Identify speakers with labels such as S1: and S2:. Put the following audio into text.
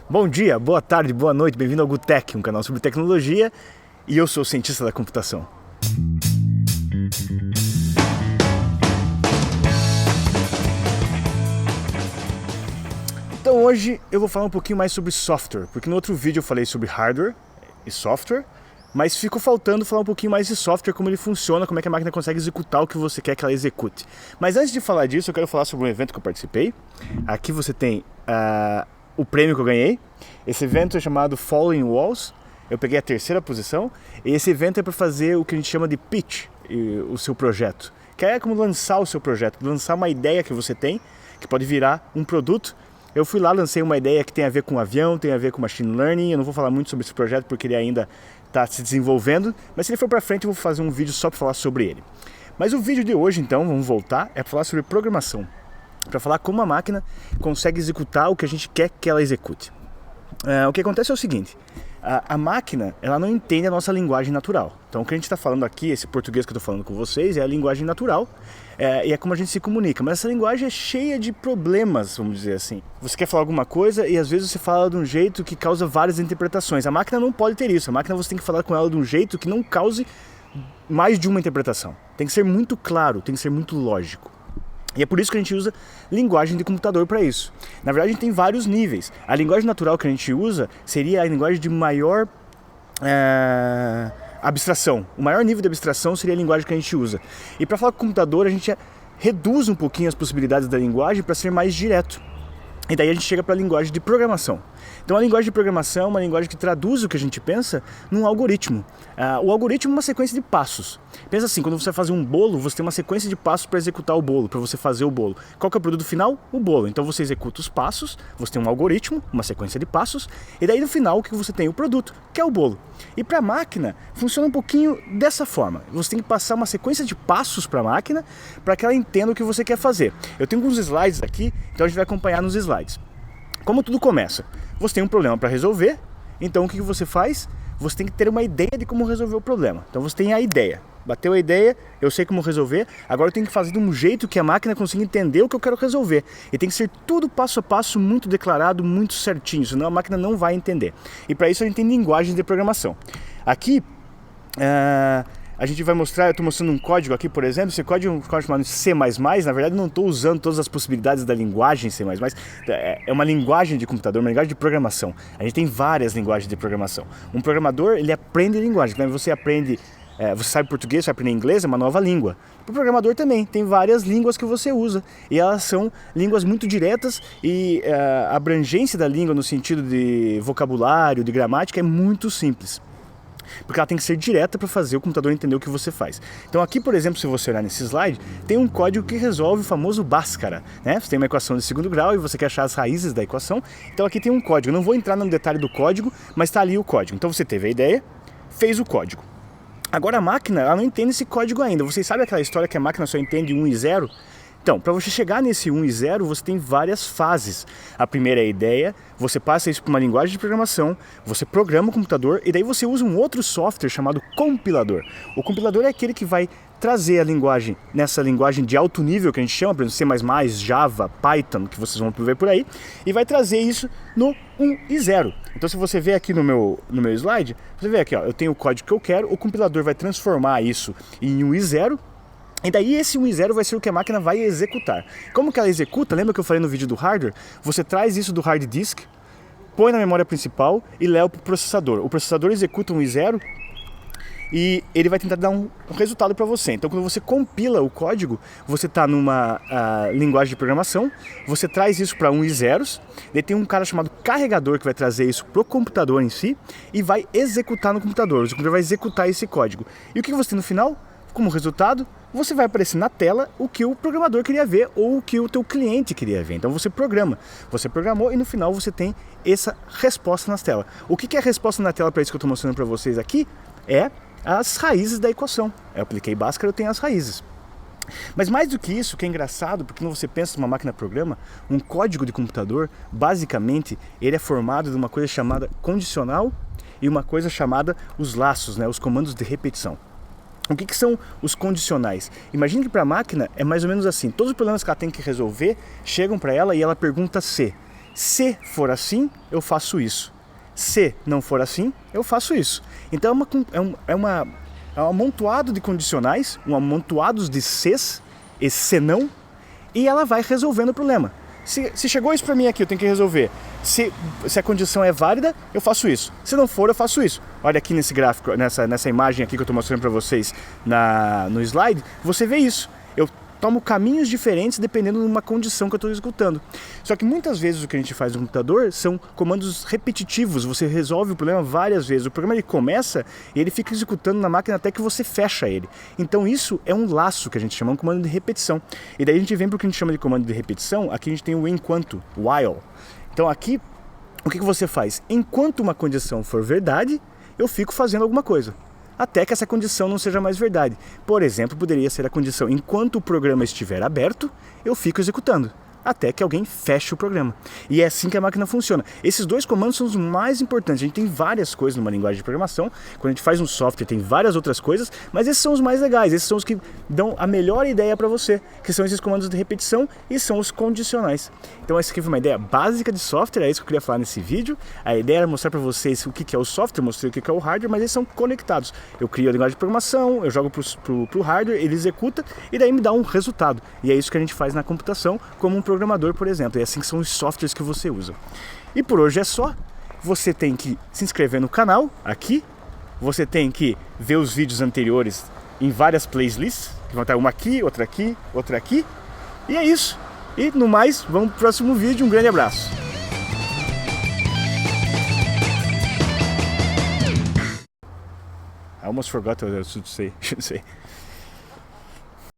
S1: Bom dia, boa tarde, boa noite, bem-vindo ao GUTech, um canal sobre tecnologia, e eu sou o cientista da computação. Então hoje eu vou falar um pouquinho mais sobre software, porque no outro vídeo eu falei sobre hardware e software, mas ficou faltando falar um pouquinho mais de software, como ele funciona, como é que a máquina consegue executar o que você quer que ela execute. Mas antes de falar disso, eu quero falar sobre um evento que eu participei. Aqui você tem o prêmio que eu ganhei. Esse evento é chamado Falling Walls. Eu peguei a terceira posição. E esse evento é para fazer o que a gente chama de pitch, o seu projeto. Que é como lançar o seu projeto, lançar uma ideia que você tem, que pode virar um produto. Eu fui lá, lancei uma ideia que tem a ver com avião, tem a ver com machine learning. Eu não vou falar muito sobre esse projeto porque ele ainda está se desenvolvendo. Mas se ele for para frente, eu vou fazer um vídeo só para falar sobre ele. Mas o vídeo de hoje, então, vamos voltar, é para falar sobre programação. Para falar como a máquina consegue executar o que a gente quer que ela execute. O que acontece é o seguinte, a máquina ela não entende a nossa linguagem natural. Então o que a gente está falando aqui, esse português que eu estou falando com vocês, é a linguagem natural e é como a gente se comunica. Mas essa linguagem é cheia de problemas, vamos dizer assim. Você quer falar alguma coisa e às vezes você fala de um jeito que causa várias interpretações. A máquina não pode ter isso, a máquina você tem que falar com ela de um jeito que não cause mais de uma interpretação. Tem que ser muito claro, tem que ser muito lógico. E é por isso que a gente usa linguagem de computador para isso. Na verdade, a gente tem vários níveis. A linguagem natural que a gente usa seria a linguagem de maior abstração. O maior nível de abstração seria a linguagem que a gente usa. E para falar com o computador, a gente reduz um pouquinho as possibilidades da linguagem para ser mais direto. E daí a gente chega para a linguagem de programação. Então a linguagem de programação é uma linguagem que traduz o que a gente pensa num algoritmo. O algoritmo é uma sequência de passos. Pensa assim, quando você vai fazer um bolo, você tem uma sequência de passos para executar o bolo, para você fazer o bolo. Qual que é o produto final? O bolo. Então você executa os passos, você tem um algoritmo, uma sequência de passos, e daí no final o que você tem? O produto, que é o bolo. E para a máquina funciona um pouquinho dessa forma. Você tem que passar uma sequência de passos para a máquina para que ela entenda o que você quer fazer. Eu tenho alguns slides aqui, então a gente vai acompanhar nos slides. Como tudo começa? Você tem um problema para resolver, então o que você faz? Você tem que ter uma ideia de como resolver o problema. Então você tem a ideia. Bateu a ideia, eu sei como resolver, agora eu tenho que fazer de um jeito que a máquina consiga entender o que eu quero resolver. E tem que ser tudo passo a passo, muito declarado, muito certinho, senão a máquina não vai entender. E para isso a gente tem linguagens de programação. Aqui, a gente vai mostrar, eu estou mostrando um código aqui, por exemplo, esse código é um código chamado C++, na verdade não estou usando todas as possibilidades da linguagem C++, é uma linguagem de computador, uma linguagem de programação. A gente tem várias linguagens de programação. Um programador, ele aprende linguagem, né? Você aprende, você sabe português, você aprende inglês, é uma nova língua. O programador também, tem várias línguas que você usa, e elas são línguas muito diretas, e a abrangência da língua no sentido de vocabulário, de gramática, é muito simples. Porque ela tem que ser direta para fazer o computador entender o que você faz. Então aqui, por exemplo, se você olhar nesse slide, tem um código que resolve o famoso Bhaskara, né? Você tem uma equação de segundo grau e você quer achar as raízes da equação. Então aqui tem um código. Eu não vou entrar no detalhe do código, mas está ali o código. Então você teve a ideia, fez o código. Agora a máquina, ela não entende esse código ainda. Vocês sabem aquela história que a máquina só entende 1 e 0? Então, para você chegar nesse 1 e 0, você tem várias fases. A primeira é a ideia, você passa isso para uma linguagem de programação, você programa o computador e daí você usa um outro software chamado compilador. O compilador é aquele que vai trazer a linguagem, nessa linguagem de alto nível que a gente chama, por exemplo, C++, Java, Python, que vocês vão ver por aí, e vai trazer isso no 1 e 0. Então se você ver aqui no meu slide, você vê aqui, ó, eu tenho o código que eu quero, o compilador vai transformar isso em 1 e 0, e daí esse 1 e 0 vai ser o que a máquina vai executar. Como que ela executa? Lembra que eu falei no vídeo do hardware? Você traz isso do hard disk, põe na memória principal e leva para o processador. O processador executa 1 e 0 e ele vai tentar dar um resultado para você. Então quando você compila o código, você está numa linguagem de programação, você traz isso para 1 e 0, daí tem um cara chamado carregador que vai trazer isso para o computador em si e vai executar no computador. O computador vai executar esse código. E o que você tem no final? Como resultado, você vai aparecer na tela o que o programador queria ver ou o que o teu cliente queria ver. Então você programa, você programou e no final você tem essa resposta na tela. O que é a resposta na tela para isso que eu estou mostrando para vocês aqui? É as raízes da equação. Eu apliquei Bhaskara, eu tenho as raízes. Mas mais do que isso, que é engraçado, porque quando você pensa numa máquina programa, um código de computador, basicamente, ele é formado de uma coisa chamada condicional e uma coisa chamada os laços, né, os comandos de repetição. O que são os condicionais? Imagine que para a máquina é mais ou menos assim, todos os problemas que ela tem que resolver chegam para ela e ela pergunta se. Se for assim, eu faço isso. Se não for assim, eu faço isso. Então é um amontoado de condicionais, um amontoado de ses e se não, e ela vai resolvendo o problema. Se chegou isso para mim aqui, eu tenho que resolver. Se a condição é válida, eu faço isso. Se não for, eu faço isso. Olha aqui nesse gráfico, nessa imagem aqui que eu estou mostrando para vocês no slide, você vê isso. Eu tomo caminhos diferentes dependendo de uma condição que eu estou executando. Só que muitas vezes o que a gente faz no computador são comandos repetitivos, você resolve o problema várias vezes. O programa ele começa e ele fica executando na máquina até que você fecha ele. Então isso é um laço que a gente chama de comando de repetição. E daí a gente vem para o que a gente chama de comando de repetição, aqui a gente tem o enquanto, while. Então aqui, o que você faz? Enquanto uma condição for verdade, eu fico fazendo alguma coisa. Até que essa condição não seja mais verdade. Por exemplo, poderia ser a condição: enquanto o programa estiver aberto, eu fico executando, até que alguém feche o programa. E é assim que a máquina funciona. Esses dois comandos são os mais importantes. A gente tem várias coisas numa linguagem de programação. Quando a gente faz um software, tem várias outras coisas, mas esses são os mais legais. Esses são os que dão a melhor ideia para você, que são esses comandos de repetição e são os condicionais. Então essa aqui foi uma ideia básica de software, é isso que eu queria falar nesse vídeo. A ideia era mostrar para vocês o que é o software, mostrei o que é o hardware, mas eles são conectados. Eu crio a linguagem de programação, eu jogo pro hardware, ele executa e daí me dá um resultado. E é isso que a gente faz na computação como um programador, por exemplo. É assim que são os softwares que você usa. E por hoje é só. Você tem que se inscrever no canal aqui. Você tem que ver os vídeos anteriores em várias playlists, que vão estar uma aqui, outra aqui, outra aqui. E é isso. E no mais, vamos pro próximo vídeo. Um grande abraço. I almost forgot what I was to say.